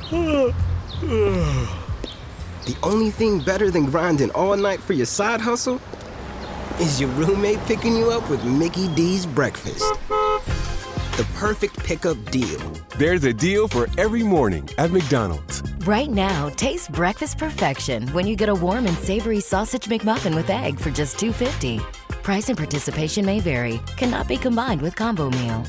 The only thing better than grinding all night for your side hustle is your roommate picking you up with Mickey D's breakfast. The perfect pickup deal. There's a deal for every morning at McDonald's. Right now, taste breakfast perfection when you get a warm and savory sausage McMuffin with egg for just $2.50. Price and participation may vary. Cannot be combined with combo meal.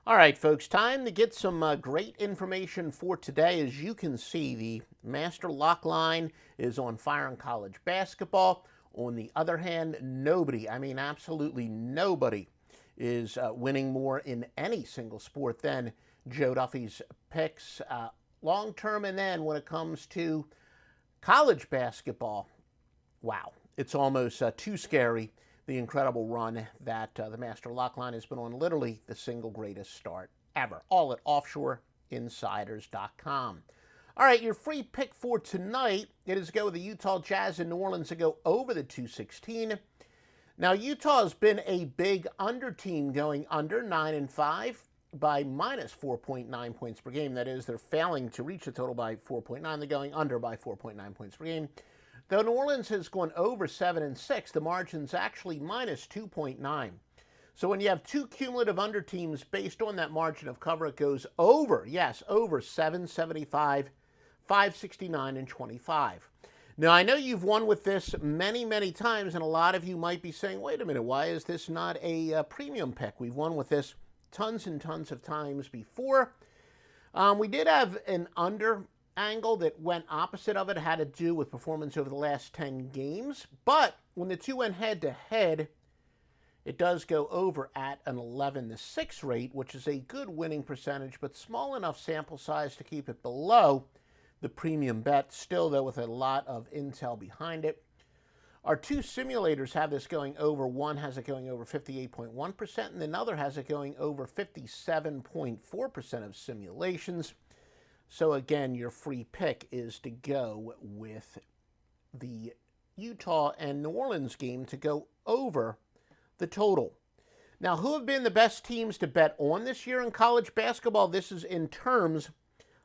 All right, folks, time to get some great information for today. As you can see, the Master Lock line is on fire in college basketball. On the other hand, nobody, I mean absolutely nobody, is winning more in any single sport than Joe Duffy's picks long term. And then when it comes to college basketball, wow, it's almost too scary. The incredible run that the Master Lock line has been on, literally the single greatest start ever. All at offshoreinsiders.com. All right, your free pick for tonight, it is to go with the Utah Jazz in New Orleans to go over the 216. Now, Utah has been a big under team, going under 9-5 by minus 4.9 points per game. That is, they're failing to reach the total by 4.9. They're going under by 4.9 points per game. Though New Orleans has gone over 7-6, the margin's actually minus 2.9. So when you have two cumulative under teams based on that margin of cover, it goes over, yes, over 775, 569, and 25. Now, I know you've won with this many, many times, and a lot of you might be saying, wait a minute, why is this not a premium pick? We've won with this tons and tons of times before. We did have an under angle that went opposite of it. It had to do with performance over the last 10 games. But when the two went head-to-head, it does go over at an 11-6 rate, which is a good winning percentage, but small enough sample size to keep it below the premium bet. Still, though, with a lot of intel behind it. Our two simulators have this going over. One has it going over 58.1%, and another has it going over 57.4% of simulations. So again, your free pick is to go with the Utah and New Orleans game to go over the total. Now, who have been the best teams to bet on this year in college basketball? This is in terms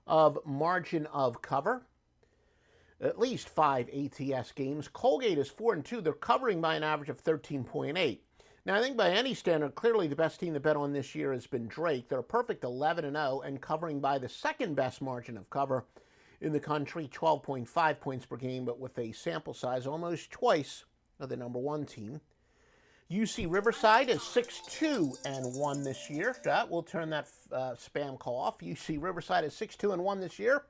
of margin of cover. At least 5 ATS games. Colgate is 4-2. They're covering by an average of 13.8. Now, I think by any standard, clearly the best team to bet on this year has been Drake. They're a perfect 11-0 and covering by the second best margin of cover in the country, 12.5 points per game, but with a sample size almost twice of the number one team. UC Riverside is 6-2-1 this year. We'll turn that spam call off. UC Riverside is 6-2-1 this year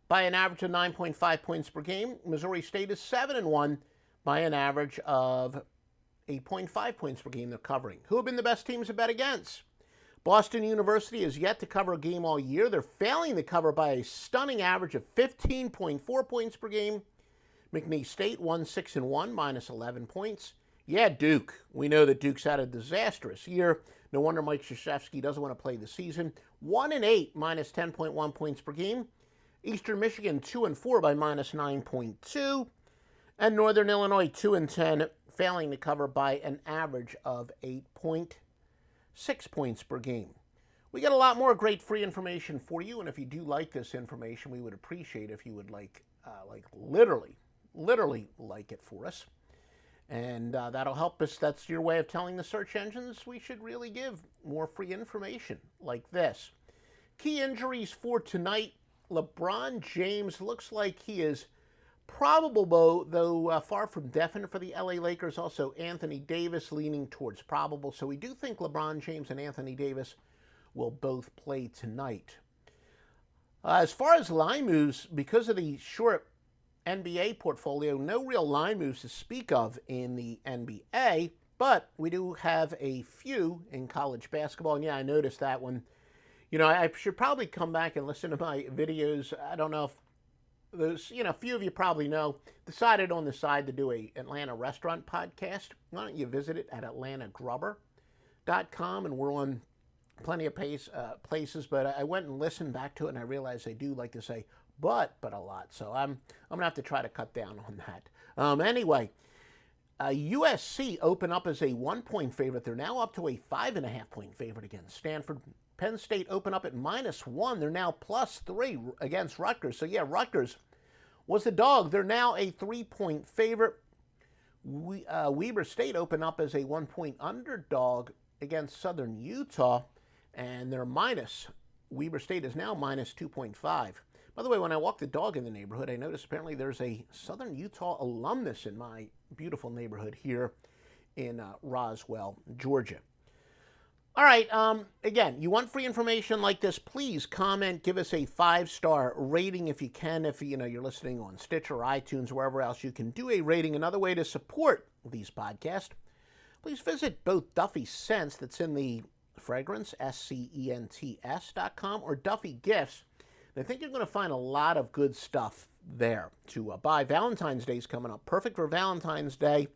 by an average of 9.5 points per game. Missouri State is 7-1 by an average of 8.5 points per game they're covering. Who have been the best teams to bet against? Boston University has yet to cover a game all year. They're failing to cover by a stunning average of 15.4 points per game. McNeese State 1-6-1, minus 11 points. Yeah, Duke. We know that Duke's had a disastrous year. No wonder Mike Krzyzewski doesn't want to play the season. 1-8, minus 10.1 points per game. Eastern Michigan 2-4 by minus 9.2. And Northern Illinois 2-10, failing to cover by an average of 8.6 points per game. We got a lot more great free information for you, and if you do like this information, we would appreciate if you would literally like it for us. And that'll help us. That's your way of telling the search engines we should really give more free information like this. Key injuries for tonight. LeBron James looks like he is probable, though far from definite for the LA Lakers. Also, Anthony Davis leaning towards probable. So we do think LeBron James and Anthony Davis will both play tonight. As far as line moves, because of the short NBA portfolio, no real line moves to speak of in the NBA, but we do have a few in college basketball. And yeah, I noticed that one. You know, I should probably come back and listen to my videos. I don't know if those, a few of you probably know, decided on the side to do a Atlanta restaurant podcast. Why don't you visit it at atlantagrubber.com, and we're on plenty of places, but I went and listened back to it, and I realized I do like to say but a lot, so I'm going to have to try to cut down on that. Anyway, USC opened up as a 1-point favorite. They're now up to a 5.5-point favorite against Stanford. Penn State opened up at -1. They're now +3 against Rutgers. So, yeah, Rutgers was the dog. They're now a 3-point favorite. Weber State opened up as a 1-point underdog against Southern Utah, and they're minus. Weber State is now -2.5. By the way, when I walk the dog in the neighborhood, I notice apparently there's a Southern Utah alumnus in my beautiful neighborhood here in Roswell, Georgia. All right, again, you want free information like this, please comment, give us a 5-star rating if you can. If you're listening on Stitcher or iTunes, wherever else you can do a rating. Another way to support these podcasts, please visit both Duffy Scents, that's in the fragrance, SCENTS.com, or Duffy Gifts. I think you're going to find a lot of good stuff there to buy. Valentine's Day is coming up. Perfect for Valentine's Day.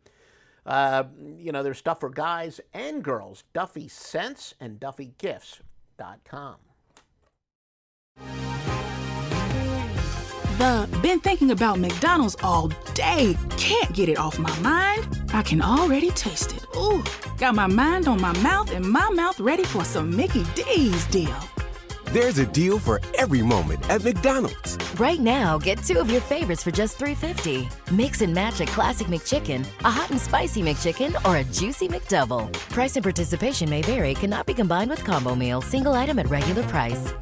There's stuff for guys and girls. Duffy Scents and DuffyGifts.com. Been thinking about McDonald's all day. Can't get it off my mind. I can already taste it. Ooh, got my mind on my mouth and my mouth ready for some Mickey D's deal. There's a deal for every moment at McDonald's. Right now, get 2 of your favorites for just $3.50. Mix and match a classic McChicken, a hot and spicy McChicken, or a juicy McDouble. Price and participation may vary. Cannot be combined with combo meal. Single item at regular price.